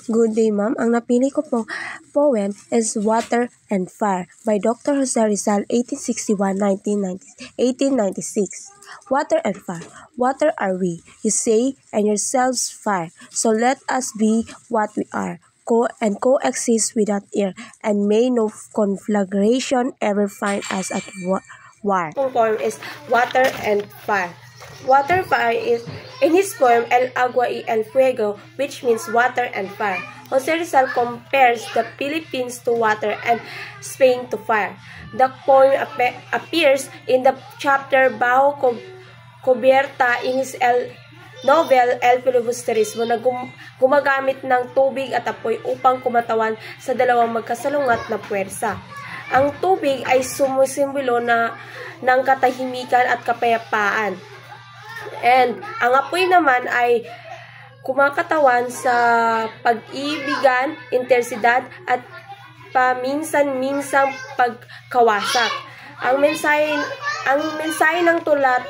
Good day, ma'am. Ang napili ko pong poem is Water and Fire by Dr. Jose Rizal, 1861-1896. Water and fire. Water are we, you say, and yourselves fire. So let us be what we are, coexist without air, and may no conflagration ever find us at war. The poem is Water and Fire. Water fire is, in his poem, El Agua y El Fuego, which means water and fire. Jose Rizal compares the Philippines to water and Spain to fire. The poem appears in the chapter Bajo Cubierta in his novel El Filibusterismo na gumagamit ng tubig at apoy upang kumatawan sa dalawang magkasalungat na puwersa. Ang tubig ay sumusimbolo ng katahimikan at kapayapaan. And ang apoy naman ay kumakatawan sa pag-ibigan, intensidad at paminsan-minsang pagkawasak. Ang mensahe ng tula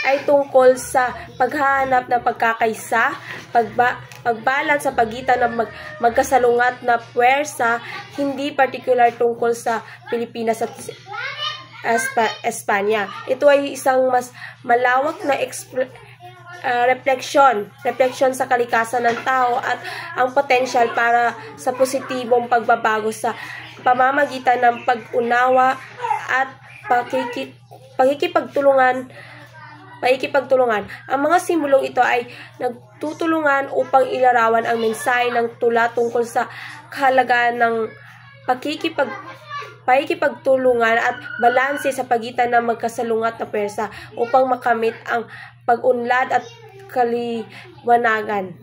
ay tungkol sa paghahanap ng pagkakaisa, pagbalance sa pagitan ng magkasalungat na puwersa, hindi partikular tungkol sa Pilipinas at Espanya. Ito ay isang mas malawak na refleksyon sa kalikasan ng tao at ang potensyal para sa positibong pagbabago sa pamamagitan ng pag-unawa at pakikipagtulungan. Ang mga simbolong ito ay nagtutulungan upang ilarawan ang mensahe ng tula tungkol sa kahalagaan ng pakikipagtulungan at balanse sa pagitan ng magkasalungat na puwersa upang makamit ang pag-unlad at kaliwanagan.